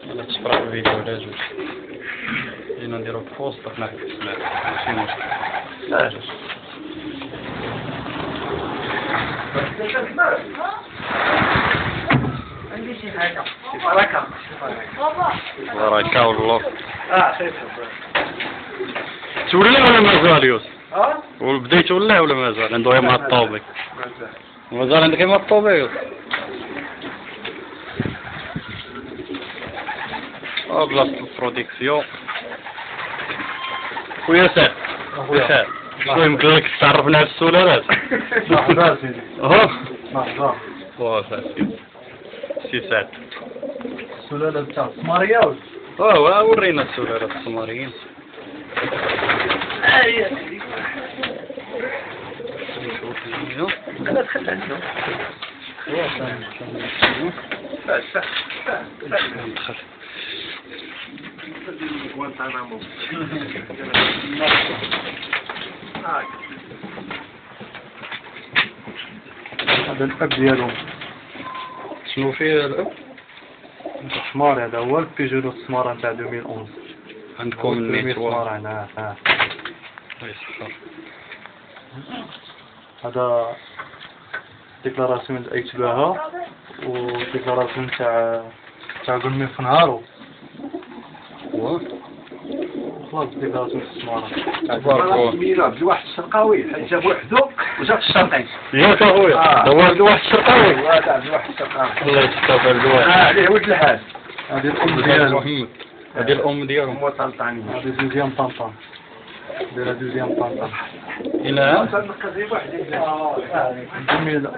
ولا تقرا الفيديو على جوج. جينا نديرو بوست حنا في السماء ماشي مشكل. لا جوج. عندي شي حاجة شي بركة بركة والله. شايف تولى ولا مازال يوسف؟ بديت ولا مازال؟ عنده غير مع الطوبي. مازال عندك غير مع الطوبي يوسف؟ بلاصة البروديكسيون. خويا سعد. خويا شنو يمكن لك تعرفنا على السلالات؟ مرحبا سيدي. مرحبا. سي سعد. السلالة تاع السمارية ورينا السلالات السماريين. يا سيدي. لا دخل عندهم. هذا الأب ديالهم. شنو فيه الأب؟ الحمار هذا هو البيجو السمارة نتاع 2011. عندكم الميت سمارة هنا. هذا ديكلاراسيون دعيت بها وديكلاراسيون تاع قلمي في نهارو. خلاص ديكلاراسيون السمارة. تبارك واحد الشرقاوي حيت جاب وحده وجاب الشرقي. ياك اخويا دوا واحد الشرقاوي. واحد الشرقاوي. الله يتكافى الدواء. عليه ولد الحاج. هذه الأم ديالو. هذه الأم ديالو. هو طنطاني. هذه دوزيام طنطان. دايرة دوزيام طنطان. إلى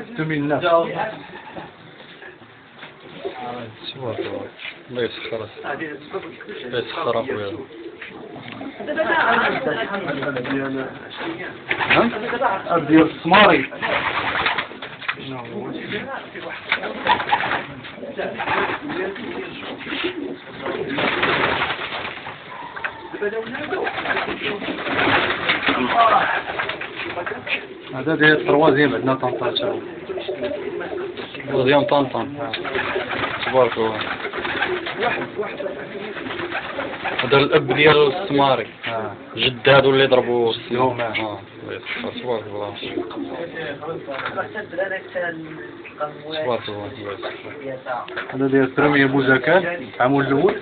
2009. الله يسخر. الله يسخر أخويا. ديال السماري. هذا ديال التروازيام عندنا طنطان تاعو. تروازيام طنطان. تبارك الله. هذا الأب ديال السماري. جد هادو اللي ضربوا السيوم. تبارك الله. تبارك الله. هذا ديال البروميي بوزاكان العام الأول.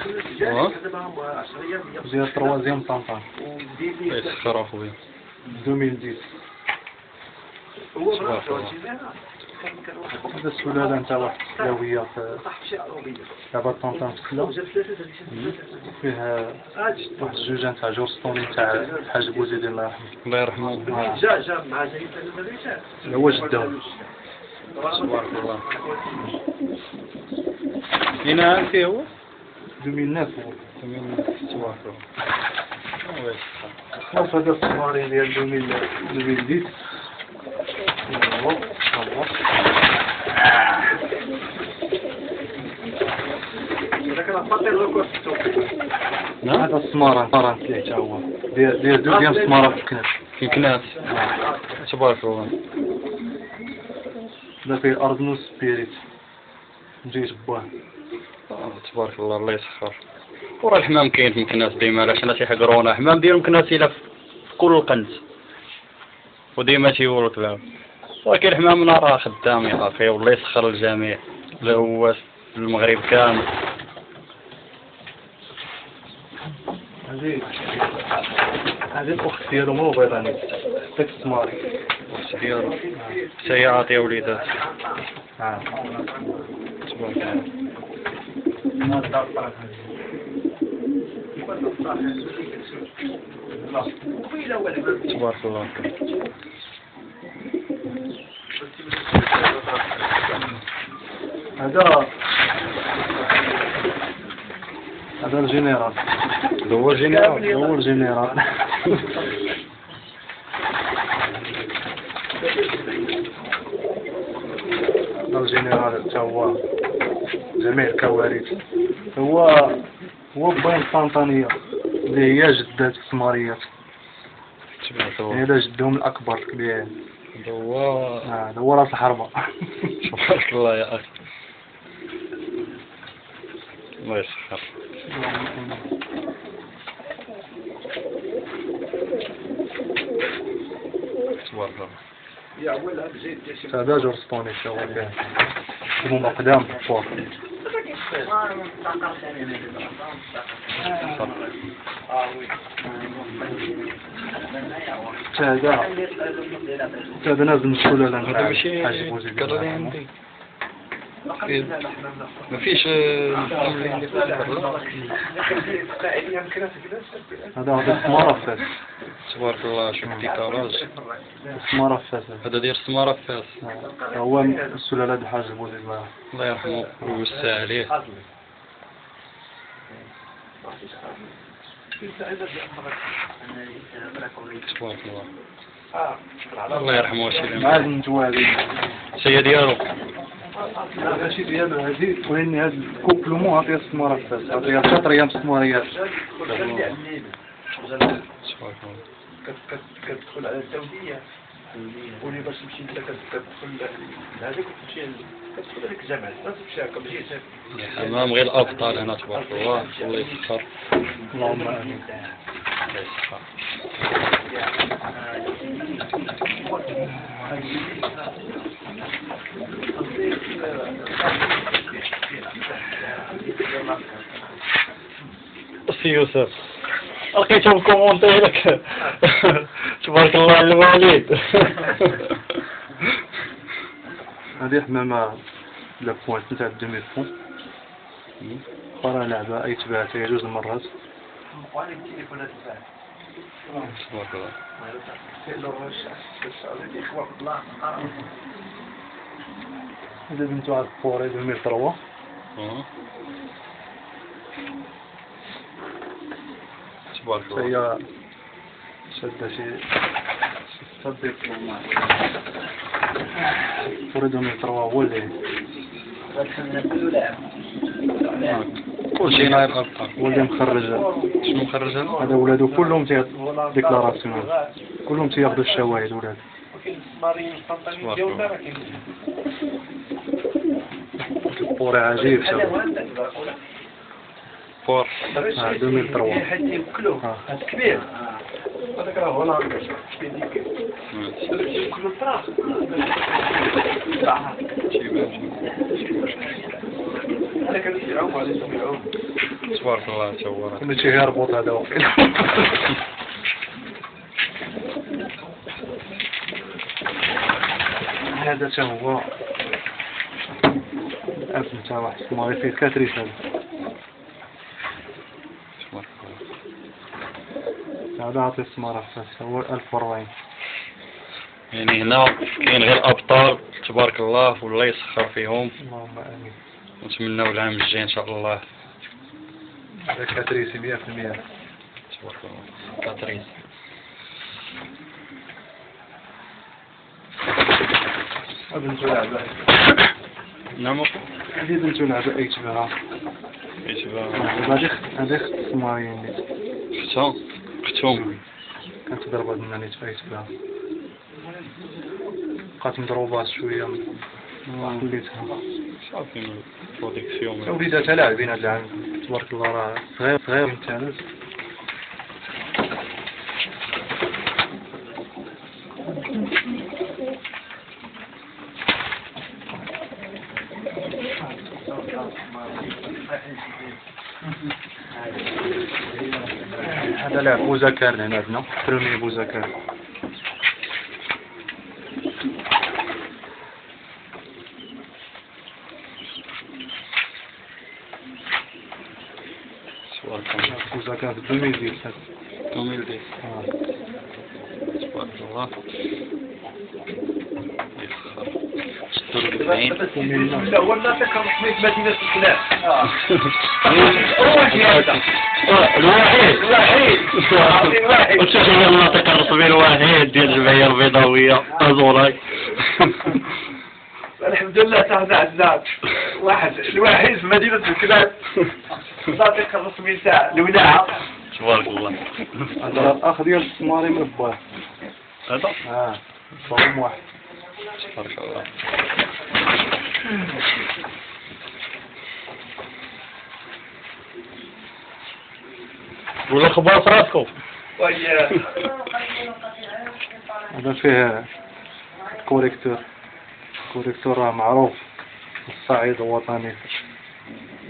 ديال التروازيام طنطان. يسخر أخويا. 2010. تبارك الله. هذا السلالة نتاع واحد السلاوية في لعبة طنطان في السلا. فيها واحد الجوجة نتاع جورستوني نتاع الحاج بوزيدي الله يرحمه. الله يرحمه. هو جدهم. تبارك الله. هنا فيه هو 2009 هو. 2009 تبارك الله. خلاص هذا الصواري ديال 2010. هذا السمارة فيه هو ديال دوزيام سمارة في الكناس. في الكناس. تبارك الله. هذا فيه أرضنوس سبيريت. جيت بواه. تبارك الله. الله يسخر. ورا الحمام كاين في الكناس ديما علاش الناس يحقرونا حمام ديالهم كناس إلا في كل القنت وديما تيولك لهم. ولكن الحمام راه خدام يا أخي والله يسخر الجميع. لا هو المغرب كامل. هذه الأخت ديالو مو بيضاني. داك السماري. الأخت ديالو. حتى هي عاطية وليدات. تبارك الله. تبارك الله. هذا الجنرال. هو الجنرال. هو الجنرال. هذا الجنرال حتى هو جميع الكوارث. هو بين طنطانية اللي هي جدات السماريات. هذا جدهم الأكبر الكبير. هذا هو راس الحربة. تبارك الله يا أخي. الله يسخر. تبارك الله. هذا جورستوني شغل فيه هما قدام فوق. هذا نازل مسؤول على هذا ماشي كرري عندي. ما فيش هذا سمارة فاس. تبارك الله. شوف ديكاراج سمارة فاس. هذا ديال سمارة فاس. هو السلالة د الحاج بوزيد الله يرحمه ويوسع عليه. تبارك الله. الله يرحمه وسلم. مع النتوالي سي ديالو. ماشي ديالو هذه ولكن هذا الكوبلومون عطيه السمارة فاس. عطيه 3 أيام السماريات. تبارك الله. كتدخل على التودية ولي باش تمشي انت كتدخل لهذيك وتمشي كتدخل هذيك الجامعة تمشي هكا ماشي الحمام غير الأبطال هنا تبارك الله. الله يسخر. اللهم آمين. الله يسخر. سي يوسف لقيتهم كومونتي لك. تبارك الله على الوالد. هذه حمامة لا بوينت نتاع 2000 فون. قرا لعبة أي تباعتها يجوز المرات. تبارك الله. هذا بنتو على الفوري 2003. تبارك الله. هي شادة شي صديق فوري 2003 هو اللي كل شيء ناير الأبطال. هو اللي مخرج. شنو مخرج هذا؟ هذا ولادو كلهم ديكلاراسيون. كلهم تياخذوا الشواهد ولاد. الفوري عجيب شباب. فور 2003. هذا كبير هذاك راه هو ناقص كل الفراغ هذاك اللي يعوم عليه يعوم. تبارك الله. تصورت ماشي يربط هذا وقيل. هذا تا هو الأب نتاع واحد السماري فيه كاتريس. هذا تبارك الله. هذا عطي السمارة فاس هو 1040. يعني هنا كاين غير أبطال تبارك الله والله يسخر فيهم. اللهم آمين. نتمناو العام الجاي إن شاء الله. هذا كاتريسي 100%. تبارك الله. كاتريس. بنتو لعبة. نعم. هذه بنتو لعبة أي تبعها. هذه خت السماريين اللي ختهم. كانت تضرب هاد النانيت في أي تبعها. بقات مضروبات شوية خليتها. صافي البروديكسيون. وليداتها لاعبين هاد العام تبارك الله راه صغير ممتاز. هذا لاعب بوزاكار هنا عندنا برومي بوزاكار. بوزاكار 2010. 2010. تبارك الله. لا هو الناطق الرسمي في مدينة الكلاب. الوحيد وتشوف الناطق الرسمي الوحيد ديال الجمعية البيضاوية أزوراي. الحمد لله تاعنا عندنا واحد الوحيد في مدينة الكلاب الناطق الرسمي تاع الولاعة. تبارك الله. هذا الأخ ديال السماري من باه. هذا؟ صوم واحد. تبارك الله. ولا خبار في راسكم. وياه هذا فيه كوريكتور راه معروف في الصعيد الوطني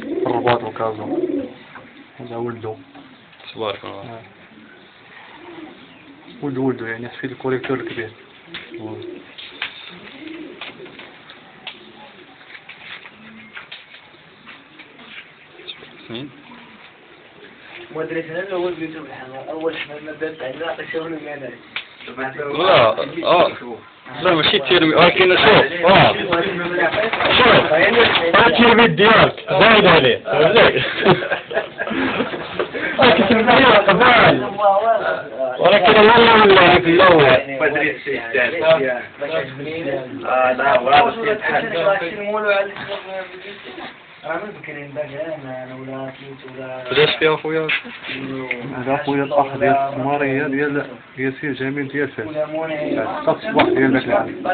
في الرباط وكازا. هذا ولدو تبارك الله. ولدو يعني حفيد الكوريكتور الكبير. مدرسة الأول بيوتو بالحمام أول حمام بدأت عندنا نعطي شغل ومعنى لا لا ماشي تيرمي ولكن شوف شوف التيرمي ديالك زايد عليه فهمتك التيرمي قبال ولكن والله في الاول مدري الشيء الثاني لا والله بداش فيها خويا. هذا خويا الأخ ديال السمارية ديال سي جميل ديال فاس. حتى الصباح ديال داك العام.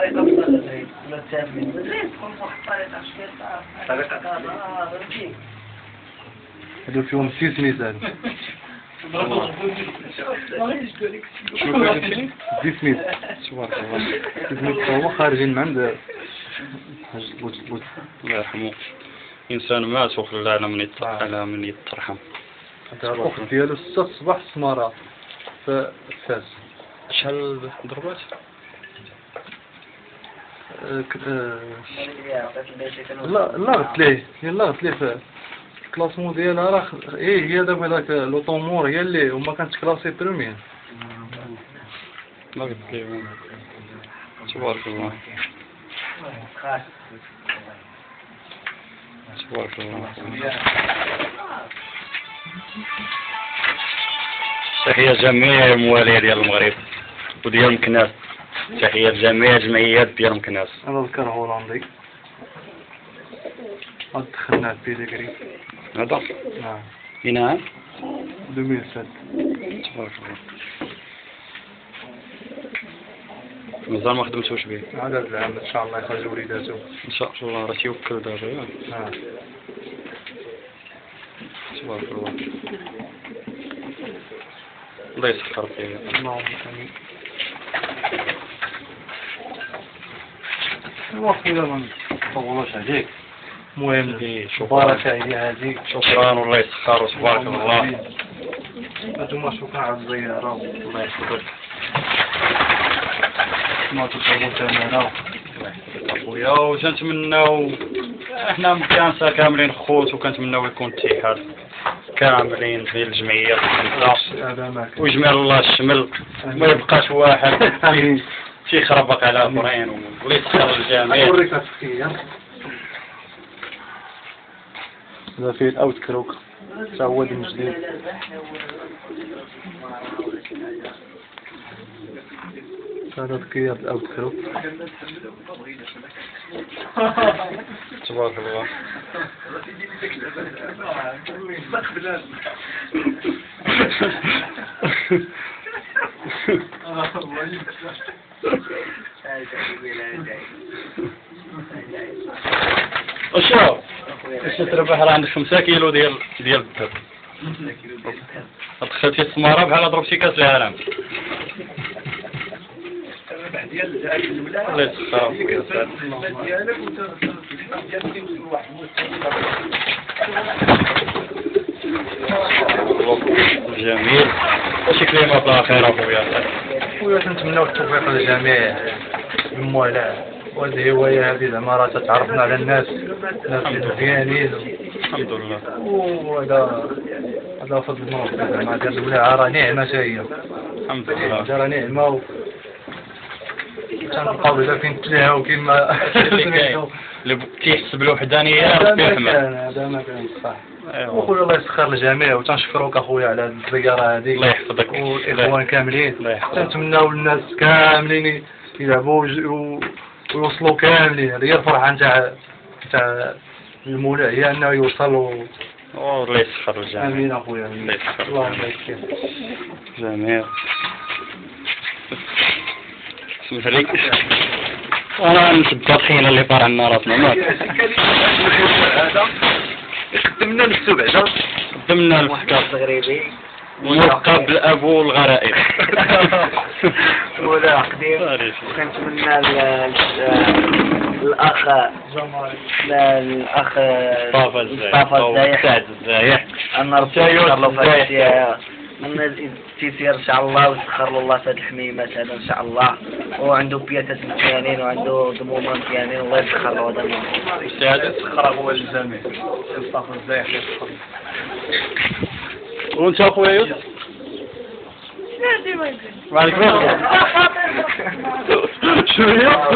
هادو فيهم 6 سنين هادو. شنو كاين 6 سنين. تبارك الله. 6 سنين هما خارجين من عند حاج بوت. الله يرحمه. إنسان مات وخلى على من يترحم. هذا الأخت ديالو 6 الصباح السمارة في فاس. شحال ضربات؟ لا غت ليه في الكلاسمون ديالها راه هي دابا داك لوطومور هي اللي وما كانتش كلاسي بروميير. ما قلت لي تبارك الله. تبارك الله. تحية جميع الموالية ديال المغرب وديال مكناس. تحية لجميع الجمعيات ديال مكناس. أنا ذكر هولندي دخلنا في بيديغري. هذا؟ نعم. نعم. 2007. تبارك الله. مازال ما خدمتوش به. هذا العام إن شاء الله يخرج وليداته. إن شاء الله راه تيوكل دابا ياك. تبارك الله. الله يسخر فيه. اللهم آمين. الوقت إذا ما نطولوش عليك. المهم بارك عليك هذيك. شكرا والله يسخر وتبارك الله. أنتم شكرا على الزيارة الله يحفظك. ما تطلبوا ثمنه. خويا وتنتمناو احنا كامسة كاملين خوت وكنتمناو يكون اتحاد كاملين في الجمعيات ويجمع الله الشمل ما يبقاش واحد تيخربق على اخرين ويسخر الجميع. نوريك التفكير. هذا فيه الأوت كروك تا هو دم جديد. هذا تكير الأوت كروك. تبارك الله. اشوف اش تربح راه عندك 5 كيلو ديال الذهب. دخلتي السمارة بحال ضربتي كاس العالم. الله يسخر جميل. واش كلمة في الأخير أخويا؟ خويا كنتمناو التوفيق للجميع الموالاه وهذه هواية هذه زعما راه تعرفنا على الناس مزيانين. الحمد لله. هذا فضل من ربي زعما هذه الولاعة راه نعمة هي. الحمد لله. راه نعمة تنبقاو إذا كاين تلاها وكيما اللي كيحس بالوحدانية كيحمل. هذا ما كان صح. وخويا الله يسخر الجميع وتنشكروك اخويا على هذه الزيارة هذه. الله يحفظك. والإخوان كاملين. تنتمناو الناس كاملين يلعبوا ويوصلوا كاملين. هذه هي الفرحة نتاع المولى هي أنه يوصلوا. الله يسخر الجميع. آمين أخويا. الله يسخر. اللهم يسخر. جميل. اسمح لي. أنا نسد الطحينة اللي طار عنا راسنا مات. قدمنا نفسو بعدا. قدمنا الفكار. المغربي ملقب بالأبو الغرائب. ولا قديم كنتمنى الأخ مصطفى الزايح أن ربي يسخر له فهاد من التيسير إن شاء الله ويسخر له الله فهاد الحميمات هذا إن شاء الله، وعنده بياتات مزيانين وعنده ضمومة مزيانين الله يسخر له هذا يسخر هو الجميع مصطفى الزايح يسخر. وانت اخويا يوسف؟ وعليك شوية؟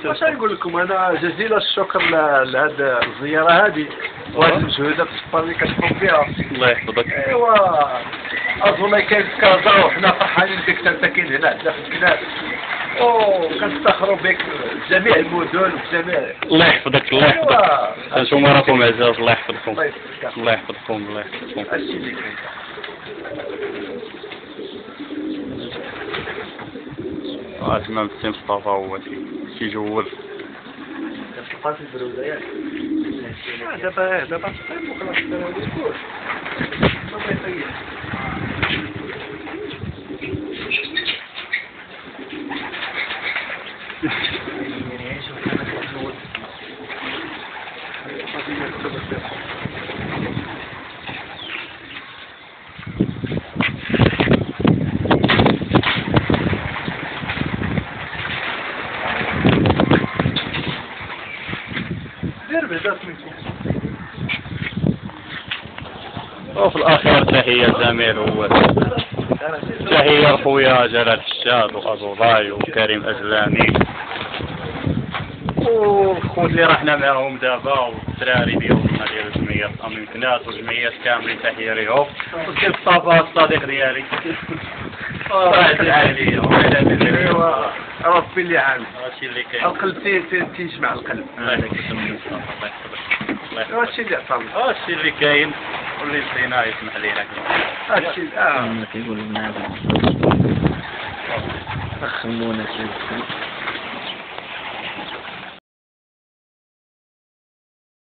واش نقول لكم، انا جزيل الشكر لهذه الزياره هذه وهذه المجهودات الصغيره اللي كتقوم بها. الله يحفظك. ايوا اظن كاين في كازا وحنا فرحانين بك انت كاين هنا عندنا في الكناس، وكنفتخروا بك في جميع المدن وفي جميع. الله يحفظك الله يحفظك. انتم راكم عزاز الله يحفظكم. الله يحفظك. الله يحفظكم الله يحفظكم. هادشي اللي كاين. تمام السي مصطفى هو تيجول. تلقى في البروزة ياك. دابا صحيح وخلاص الاسبوع. ما يطيح. وفي الأخير تحية الزميل هو تحية خويا جلال حشاد وأزوضاي وكريم أجلاني والخوت اللي رحنا معاهم دابا والدراري ديالنا ديال الجمعية أمين كناس والجمعيات كاملين تحية ليهم والسي مصطفى الصديق ديالي راعي العالية ربي اللي عامل هادشي اللي كاين القلب تيجمع القلب. الله يحفظك الله يحفظك هادشي اللي عطانا هادشي اللي كاين واللي نسينا يسمح لينا هادشي كيقولوا بنادم خمونا